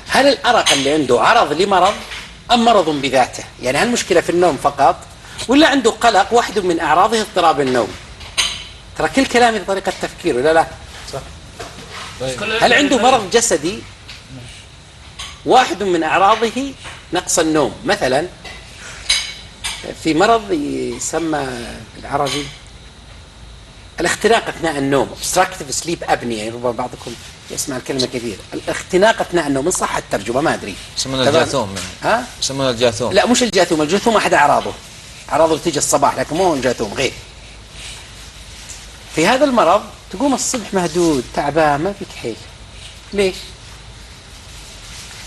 هل الأرق اللي عنده عرض لمرض أم مرض بذاته؟ يعني هل المشكلة في النوم فقط ولا عنده قلق واحد من أعراضه اضطراب النوم؟ ترى كل كلامي طريقة تفكير ولا لا؟ صح. هل عنده مرض جسدي واحد من أعراضه نقص النوم؟ مثلا في مرض يسمى بالعربي الاختناق أثناء النوم، obstructive sleep apnea، يعني ربما بعضكم يسمع الكلمة كثير. الاختناق أثناء النوم، من صح الترجمة ما أدري. يسمونه الجاثوم. ها؟ يسمونه الجاثوم. لا مش الجاثوم، الجاثوم أحد أعراضه، أعراضه تيجي الصباح، لكن مو الجاثوم، غير. في هذا المرض تقوم الصبح مهدود تعبان ما فيك حيل. ليش؟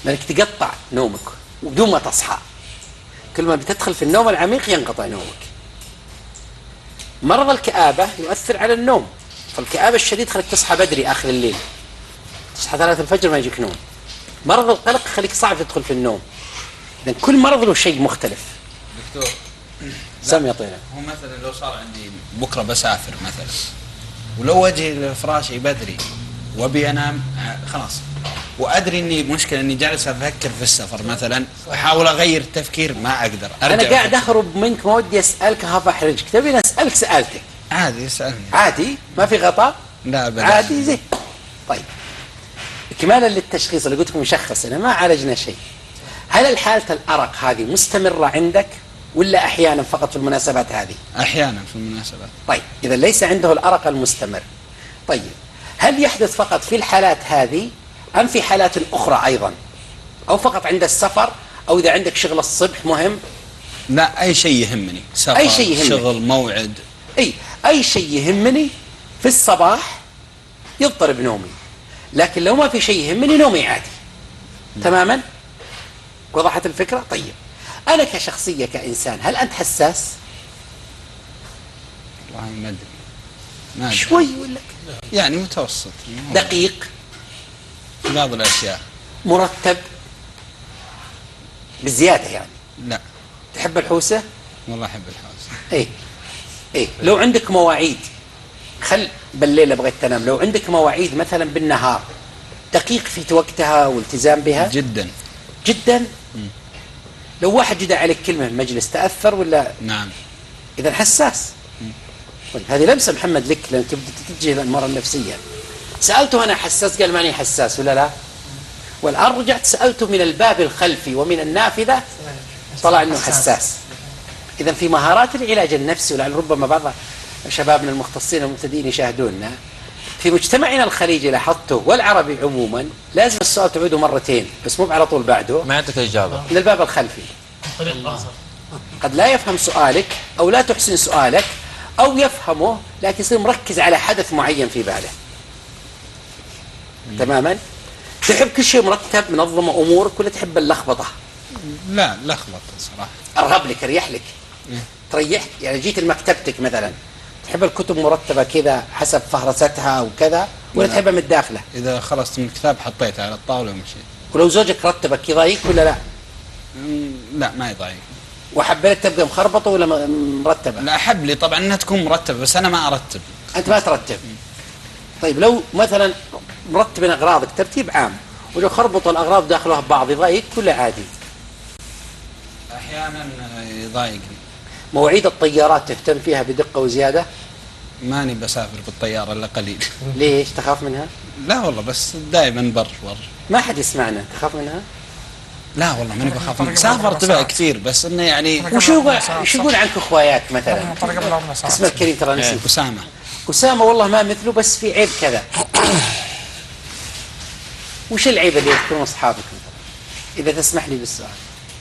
لأنك تقطع نومك وبدون ما تصحى، كل ما بتدخل في النوم العميق ينقطع نومك. مرض الكآبة يؤثر على النوم، فالكآبة الشديد خليك تصحى بدري آخر الليل، تصحى 3 الفجر ما يجيك نوم. مرض القلق خليك صعب تدخل في النوم. إذن كل مرض له شيء مختلف. دكتور سم يعطينا. هو مثلا لو صار عندي بكرة بسافر مثلا، ولو وجهي لفراشي بدري وابي انام خلاص، وادري اني مشكله اني جالس افكر في السفر مثلا، احاول اغير التفكير ما اقدر انا قاعد اهرب منك، ما ودي اسالك، اخاف احرجك. تبي اسالك سالتك عادي، اسالني عادي ما في غطاء. لا ابدا عادي زين. طيب اكمالا للتشخيص اللي قلت لكم مشخص، انا ما عالجنا شيء. هل الحالة الارق هذه مستمره عندك ولا احيانا فقط في المناسبات هذه؟ احيانا في المناسبات. طيب اذا ليس عنده الارق المستمر. طيب هل يحدث فقط في الحالات هذه ام في حالات اخرى ايضا، او فقط عند السفر، او اذا عندك شغل الصبح مهم؟ لا اي شيء يهمني، سفر أي شيء يهمك. شغل موعد، اي شيء يهمني في الصباح يضطرب نومي، لكن لو ما في شيء يهمني نومي عادي تماما. وضحت الفكرة؟ طيب انا كشخصية كإنسان هل انت حساس؟ والله ما ادري شوي ولا يعني متوسط، دقيق في بعض الاشياء، مرتب بزيادة يعني؟ لا تحب الحوسة؟ والله احب الحوسه. ايه لو عندك مواعيد، خل بالليل بغيت تنام، لو عندك مواعيد مثلا بالنهار دقيق في وقتها والتزام بها جدا جدا. لو واحد جدع عليك كلمة في المجلس تأثر ولا؟ نعم. إذا حساس. طيب هذه لمسة محمد لك لأن تبدأ تتجه للمرض النفسية. سألته أنا حساس قال ماني حساس ولا لا؟ والآن رجعت سألته من الباب الخلفي ومن النافذة طلع أنه حساس. إذا في مهارات العلاج النفسي، ولعل ربما بعض شبابنا المختصين المبتدئين يشاهدوننا، في مجتمعنا الخليجي لاحظته والعربي عموما لازم السؤال تعوده مرتين بس مو على طول بعده، ما يعطيك إجابة من الباب الخلفي. قد لا يفهم سؤالك أو لا تحسن سؤالك أو يفهمه لكن يصير مركز على حدث معين في باله. تماما. تحب كل شيء مرتب منظم أمورك ولا تحب اللخبطة؟ لا لخبط صراحة. أرغب لك أريح لك تريحك. يعني جيت لمكتبتك مثلا تحب الكتب مرتبة كذا حسب فهرستها وكذا ولا تحبها من الداخلة؟ إذا خلصت من الكتاب حطيته على الطاولة ومشيت. ولو زوجك رتبك يضايق ولا لا؟ لا ما يضايق. وحبيت تبقى مخربطة ولا مرتبة؟ لا أحب لي طبعا أنها تكون مرتبة بس أنا ما أرتب. أنت ما ترتب. طيب لو مثلا مرتبين أغراضك ترتيب عام ولو خربطوا الأغراض داخلها ببعض يضايق ولا عادي؟ أحيانا يضايقني. مواعيد الطيارات تهتم فيها بدقة وزيادة؟ ماني بسافر بالطيارة إلا قليل. ليش تخاف منها؟ لا والله بس دائما بر. ما حد يسمعنا. تخاف منها؟ لا والله ماني بخاف منها. سافرت بقى كثير بس إنه يعني. وش يقول عنك اخوياك مثلا؟ اسمه الكريم ترى نسيت. أسامة. أسامة والله ما مثله بس في عيب كذا. وش العيب اللي يذكرون أصحابك إذا تسمح لي بالسؤال؟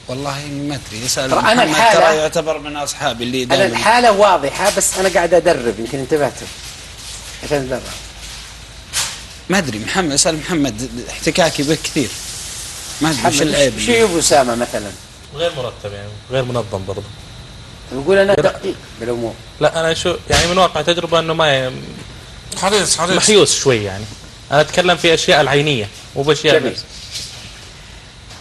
والله ما أدري يسأل ترى أنا محمد ترى يعتبر من أصحابي اللي أنا دائما. الحالة واضحة بس أنا قاعد أدرب يمكن انتبهتوا عشان أدرب. ما أدري محمد اسأل محمد احتكاكي به كثير. ما أدري وش العيب. شو عيب أسامة مثلا؟ غير مرتب يعني غير منظم برضه. يقول أنا دقيق بالأمور. لا أنا شو يعني من واقع تجربة إنه ما حريص محيوس شوي يعني. أنا أتكلم في أشياء العينية مو بأشياء جميل.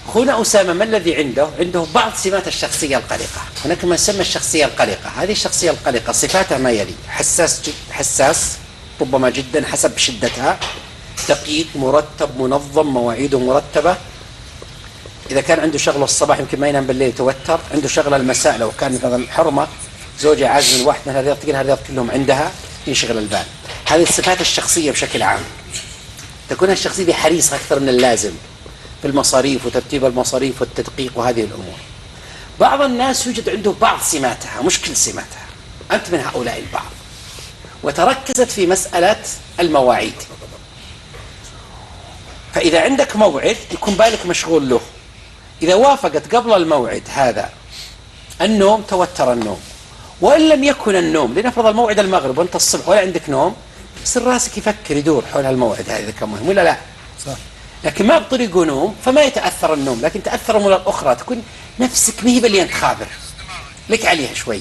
أخونا أسامة ما الذي عنده بعض سمات الشخصية القلقة. هناك ما يسمى الشخصية القلقة. هذه الشخصية القلقة صفاتها ما يلي: حساس ربما جدا حسب شدتها، دقيق، مرتب، منظم، مواعيده مرتبة، إذا كان عنده شغله الصباح يمكن ما ينام بالليل يتوتر، عنده شغله المساء لو كان مثلا الحرمة زوجة عازم من واحد من الرياض تلقى الرياض كلهم عندها ينشغل البال. هذه الصفات الشخصية بشكل عام. تكون الشخصية دي حريصة أكثر من اللازم في المصاريف وترتيب المصاريف والتدقيق وهذه الأمور. بعض الناس يوجد عنده بعض سماتها مش كل سماتها، أنت من هؤلاء البعض، وتركزت في مسألة المواعيد. فإذا عندك موعد يكون بالك مشغول له، إذا وافقت قبل الموعد هذا النوم توتر النوم، وإن لم يكن النوم لنفرض الموعد المغرب وأنت الصبح ولا عندك نوم، يصير راسك يفكر يدور حول هالموعد هذا كم مهم ولا لا. صح. لكن ما بطريقه نوم فما يتأثر النوم، لكن تأثر الأمور الأخرى، تكون نفسك مهي باللي أنت خابر لك عليها شوي.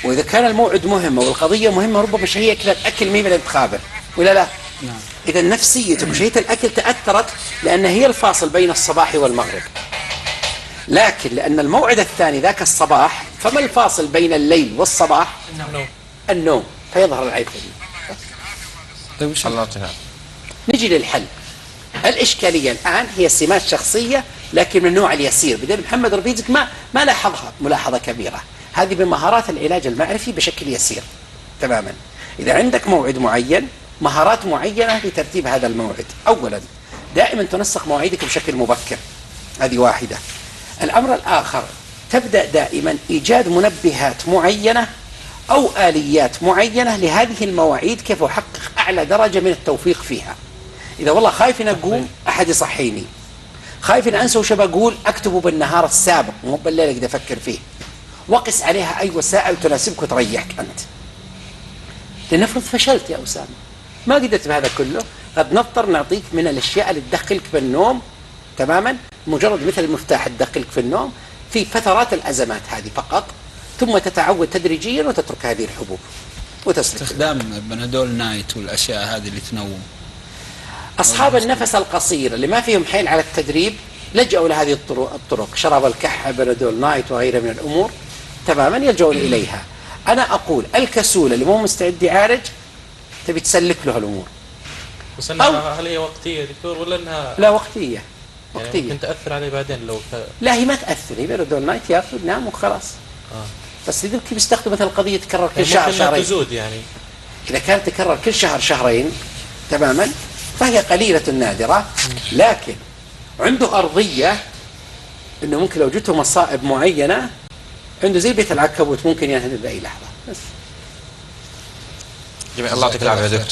وإذا كان الموعد مهم والقضية مهمة ربما شهية كذا الأكل مهي باللي أنت خابر ولا لا. نعم. إذا نفسيتك وشهية الأكل تأثرت لأن هي الفاصل بين الصباح والمغرب، لكن لأن الموعد الثاني ذاك الصباح، فما الفاصل بين الليل والصباح؟ النوم، فيظهر العيب فيه. طيب وش الله تعالى. نجي للحل. الإشكالية الآن هي سمات شخصية لكن من النوع اليسير، بدل محمد ربيزك ما لاحظها ملاحظة كبيرة. هذه بمهارات العلاج المعرفي بشكل يسير تماما. إذا عندك موعد معين، مهارات معينة لترتيب هذا الموعد. أولا دائما تنسق مواعيدك بشكل مبكر، هذه واحدة. الأمر الآخر تبدأ دائما إيجاد منبهات معينة أو آليات معينة لهذه المواعيد، كيف أحقق أعلى درجة من التوفيق فيها. إذا والله خايف أن أقوم أحد يصحيني، خايف أن أنسى وش بقول أكتبه بالنهار السابق مو بالليل أقدر أفكر فيه، وقس عليها أي وسائل تناسبك وتريحك أنت. لنفرض فشلت يا أسامة ما قدرت بهذا كله، قد نضطر نعطيك من الأشياء اللي تدخلك في النوم تماما، مجرد مثل المفتاح تدخلك في النوم في فترات الأزمات هذه فقط، ثم تتعود تدريجيا وتترك هذه الحبوب وتسلك. استخدام بنادول نايت والأشياء هذه اللي تنوم. أصحاب النفس القصير اللي ما فيهم حيل على التدريب لجأوا لهذه الطرق، شراب الكحة، بنادول نايت وغيرها من الأمور تماما يلجؤون إليها. أنا أقول الكسول اللي مو مستعد يعالج تبي تسلك له الأمور. بس انها هل هي وقتيه دكتور ولا انها لا وقتية؟ يعني وقتية. ممكن تاثر عليه بعدين لو لا هي ما تأثر، هي بنادول نايت ياخذ نام وخلاص. بس إذا كيف يستخدم مثل القضية تكرر كل شهر شهرين، تزود يعني إذا كانت تكرر كل شهر شهرين تماما فهي قليلة نادرة، لكن عنده أرضية إنه ممكن لو جته مصائب معينة عنده زي بيت العنكبوت ممكن ينهدم بأي لحظة. بس جميل. الله يعطيك العافية يا دكتور.